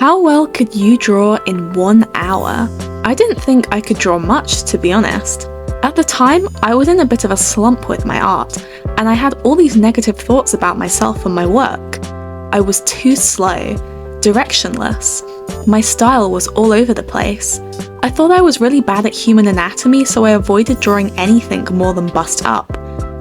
How well could you draw in 1 hour? I didn't think I could draw much, to be honest. At the time, I was in a bit of a slump with my art, and I had all these negative thoughts about myself and my work. I was too slow, directionless. My style was all over the place. I thought I was really bad at human anatomy, so I avoided drawing anything more than bust up.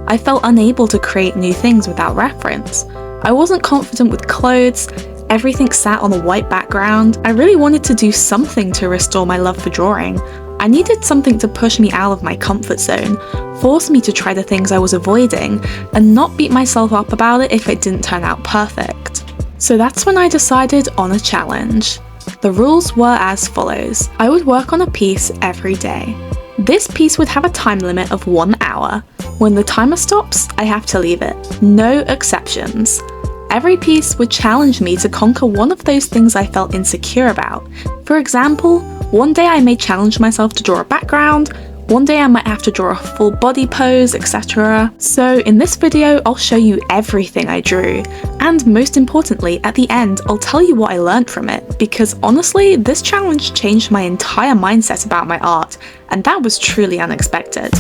I felt unable to create new things without reference. I wasn't confident with clothes. Everything sat on a white background. I really wanted to do something to restore my love for drawing. I needed something to push me out of my comfort zone, force me to try the things I was avoiding, and not beat myself up about it if it didn't turn out perfect. So that's when I decided on a challenge. The rules were as follows. I would work on a piece every day. This piece would have a time limit of 1 hour. When the timer stops, I have to leave it. No exceptions. Every piece would challenge me to conquer one of those things I felt insecure about. For example, one day I may challenge myself to draw a background, one day I might have to draw a full body pose, etc. So in this video, I'll show you everything I drew, and most importantly, at the end, I'll tell you what I learned from it, because honestly, this challenge changed my entire mindset about my art, and that was truly unexpected.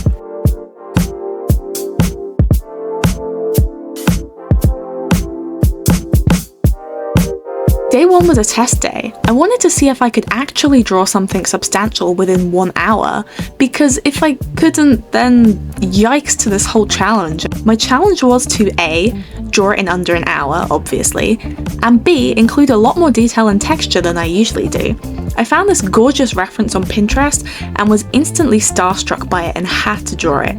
Day 1 was a test day. I wanted to see if I could actually draw something substantial within 1 hour, because if I couldn't, then yikes to this whole challenge. My challenge was to A, draw it in under an hour, obviously, and B, include a lot more detail and texture than I usually do. I found this gorgeous reference on Pinterest and was instantly starstruck by it and had to draw it.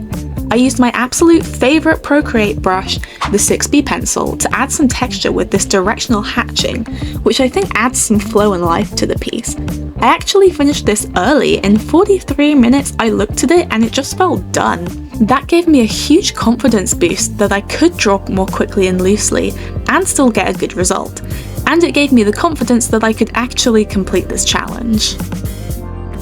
I used my absolute favourite Procreate brush, the 6B pencil, to add some texture with this directional hatching, which I think adds some flow and life to the piece. I actually finished this early. In 43 minutes I looked at it and it just felt done. That gave me a huge confidence boost that I could draw more quickly and loosely and still get a good result. And it gave me the confidence that I could actually complete this challenge.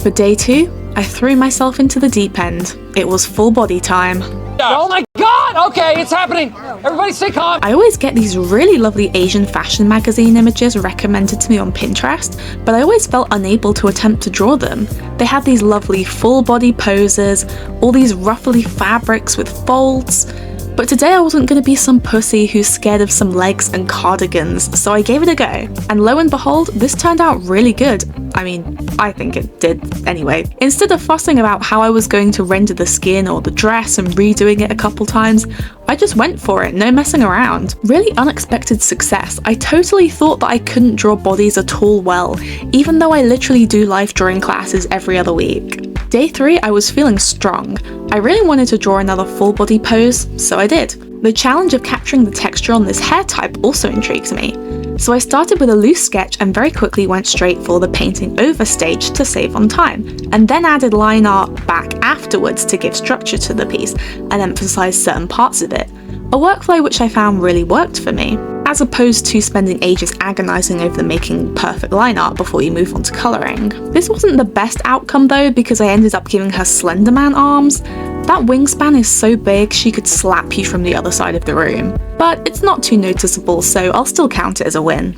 For day 2, I threw myself into the deep end. It was full body time. Oh my god! Okay, it's happening! Everybody stay calm! I always get these really lovely Asian fashion magazine images recommended to me on Pinterest, but I always felt unable to attempt to draw them. They had these lovely full body poses, all these ruffly fabrics with folds. But today I wasn't going to be some pussy who's scared of some legs and cardigans, so I gave it a go. And lo and behold, this turned out really good. I mean, I think it did anyway. Instead of fussing about how I was going to render the skin or the dress and redoing it a couple times, I just went for it, no messing around. Really unexpected success. I totally thought that I couldn't draw bodies at all well, even though I literally do live drawing classes every other week. Day 3, I was feeling strong. I really wanted to draw another full body pose, so I did. The challenge of capturing the texture on this hair type also intrigued me. So I started with a loose sketch and very quickly went straight for the painting over stage to save on time, and then added line art back afterwards to give structure to the piece and emphasize certain parts of it. A workflow which I found really worked for me, as opposed to spending ages agonizing over making perfect line art before you move on to coloring. This wasn't the best outcome though, because I ended up giving her Slenderman arms. That wingspan is so big she could slap you from the other side of the room. But it's not too noticeable, so I'll still count it as a win.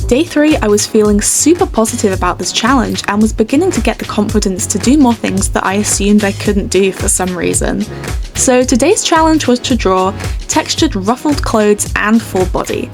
Day 3, I was feeling super positive about this challenge and was beginning to get the confidence to do more things that I assumed I couldn't do for some reason. So today's challenge was to draw textured ruffled clothes and full body.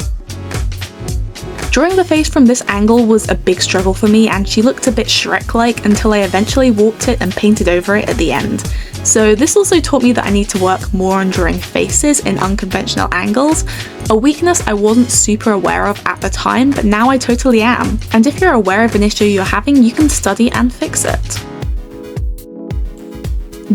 Drawing the face from this angle was a big struggle for me, and she looked a bit Shrek-like until I eventually warped it and painted over it at the end. So this also taught me that I need to work more on drawing faces in unconventional angles, a weakness I wasn't super aware of at the time, but now I totally am. And if you're aware of an issue you're having, you can study and fix it.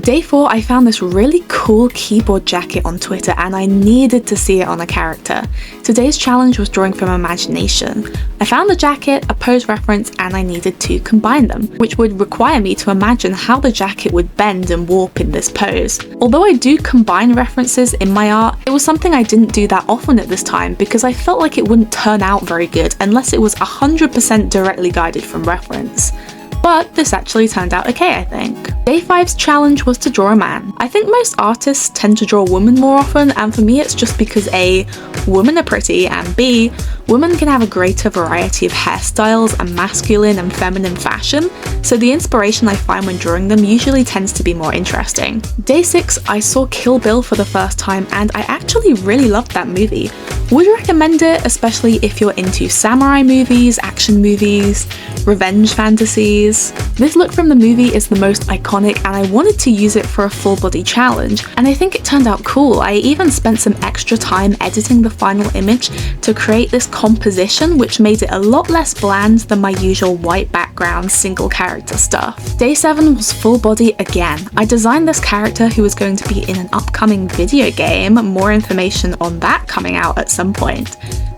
Day 4, I found this really cool keyboard jacket on Twitter and I needed to see it on a character. Today's challenge was drawing from imagination. I found the jacket, a pose reference, and I needed to combine them, which would require me to imagine how the jacket would bend and warp in this pose. Although I do combine references in my art, it was something I didn't do that often at this time because I felt like it wouldn't turn out very good unless it was 100% directly guided from reference. But this actually turned out okay, I think. Day 5's challenge was to draw a man. I think most artists tend to draw women more often, and for me it's just because A, women are pretty, and B, women can have a greater variety of hairstyles and masculine and feminine fashion, so the inspiration I find when drawing them usually tends to be more interesting. Day 6, I saw Kill Bill for the first time, and I actually really loved that movie. Would recommend it, especially if you're into samurai movies, action movies, revenge fantasies. This look from the movie is the most iconic, and I wanted to use it for a full body challenge, and I think it turned out cool. I even spent some extra time editing the final image to create this composition, which made it a lot less bland than my usual white background single character stuff. Day 7 was full body again. I designed this character who was going to be in an upcoming video game, more information on that coming out at some point.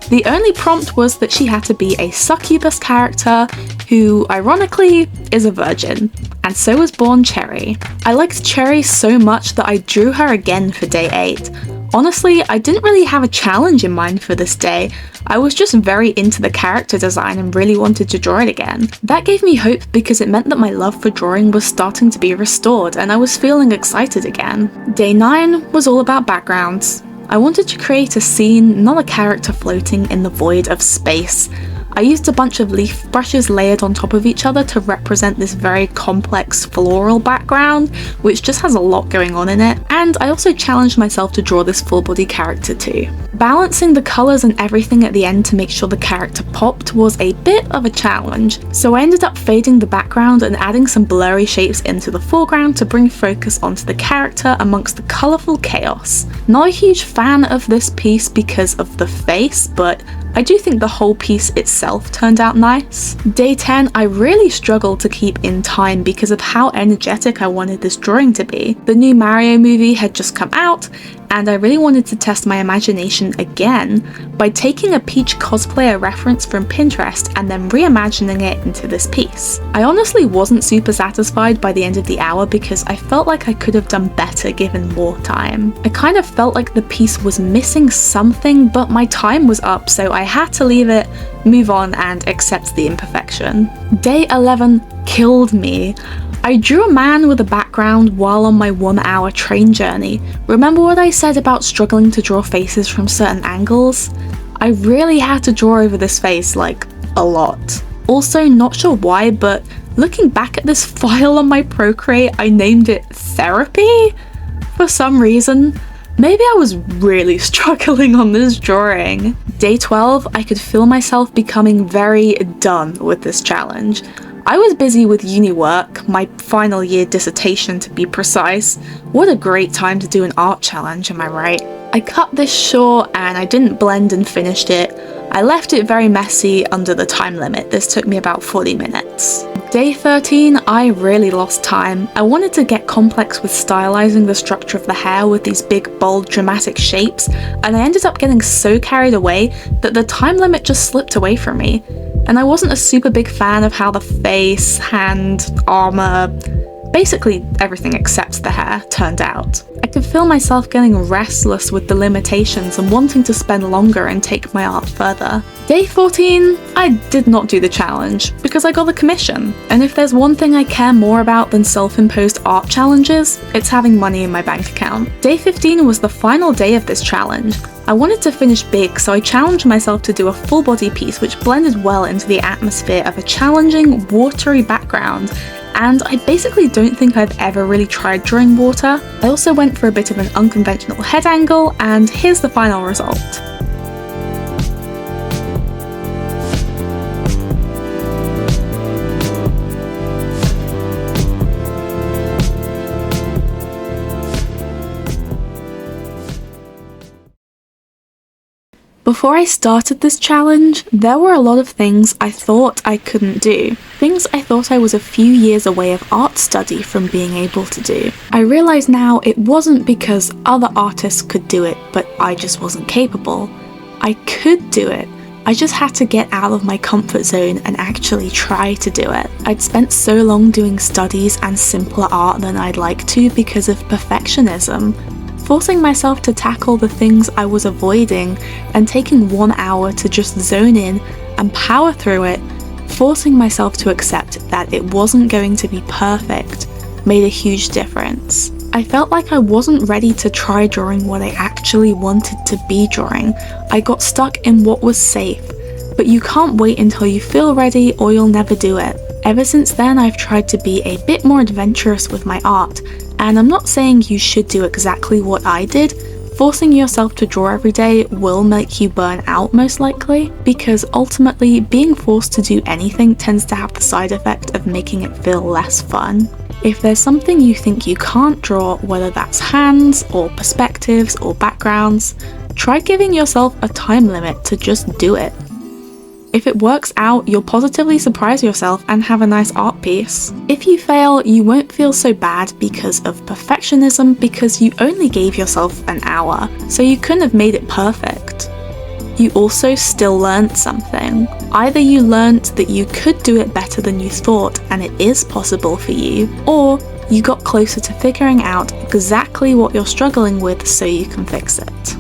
The only prompt was that she had to be a succubus character who, ironically, is a virgin, and so was born Cherry. I liked Cherry so much that I drew her again for day 8. Honestly, I didn't really have a challenge in mind for this day. I was just very into the character design and really wanted to draw it again. That gave me hope because it meant that my love for drawing was starting to be restored and I was feeling excited again. Day 9 was all about backgrounds. I wanted to create a scene, not a character floating in the void of space. I used a bunch of leaf brushes layered on top of each other to represent this very complex floral background, which just has a lot going on in it, and I also challenged myself to draw this full body character too. Balancing the colours and everything at the end to make sure the character popped was a bit of a challenge, so I ended up fading the background and adding some blurry shapes into the foreground to bring focus onto the character amongst the colourful chaos. Not a huge fan of this piece because of the face, but I do think the whole piece itself turned out nice. Day 10, I really struggled to keep in time because of how energetic I wanted this drawing to be. The new Mario movie had just come out, and I really wanted to test my imagination again by taking a Peach cosplayer reference from Pinterest and then reimagining it into this piece. I honestly wasn't super satisfied by the end of the hour because I felt like I could have done better given more time. I kind of felt like the piece was missing something, but my time was up, so I had to leave it, move on, and accept the imperfection. Day 11 killed me. I drew a man with a background while on my 1 hour train journey. Remember what I said about struggling to draw faces from certain angles? I really had to draw over this face, like, a lot. Also, not sure why, but looking back at this file on my Procreate, I named it Therapy? For some reason. Maybe I was really struggling on this drawing. Day 12, I could feel myself becoming very done with this challenge. I was busy with uni work, my final year dissertation to be precise. What a great time to do an art challenge, am I right? I cut this short and I didn't blend and finished it. I left it very messy under the time limit. This took me about 40 minutes. Day 13, I really lost time. I wanted to get complex with stylizing the structure of the hair with these big, bold, dramatic shapes, and I ended up getting so carried away that the time limit just slipped away from me. And I wasn't a super big fan of how the face, hand, armor, basically everything except the hair turned out. I could feel myself getting restless with the limitations and wanting to spend longer and take my art further. Day 14, I did not do the challenge because I got the commission. And if there's one thing I care more about than self-imposed art challenges, it's having money in my bank account. Day 15 was the final day of this challenge. I wanted to finish big, so I challenged myself to do a full body piece which blended well into the atmosphere of a challenging, watery background. And I basically don't think I've ever really tried drawing water. I also went for a bit of an unconventional head angle, and here's the final result. Before I started this challenge, there were a lot of things I thought I couldn't do. Things I thought I was a few years away of art study from being able to do. I realise now it wasn't because other artists could do it, but I just wasn't capable. I could do it. I just had to get out of my comfort zone and actually try to do it. I'd spent so long doing studies and simpler art than I'd like to because of perfectionism. Forcing myself to tackle the things I was avoiding and taking 1 hour to just zone in and power through it, forcing myself to accept that it wasn't going to be perfect, made a huge difference. I felt like I wasn't ready to try drawing what I actually wanted to be drawing. I got stuck in what was safe. But you can't wait until you feel ready or you'll never do it. Ever since then, I've tried to be a bit more adventurous with my art, and I'm not saying you should do exactly what I did. Forcing yourself to draw every day will make you burn out most likely, because ultimately being forced to do anything tends to have the side effect of making it feel less fun. If there's something you think you can't draw, whether that's hands or perspectives or backgrounds, try giving yourself a time limit to just do it. If it works out, you'll positively surprise yourself and have a nice art piece. If you fail, you won't feel so bad because of perfectionism, because you only gave yourself an hour, so you couldn't have made it perfect. You also still learned something. Either you learned that you could do it better than you thought and it is possible for you, or you got closer to figuring out exactly what you're struggling with so you can fix it.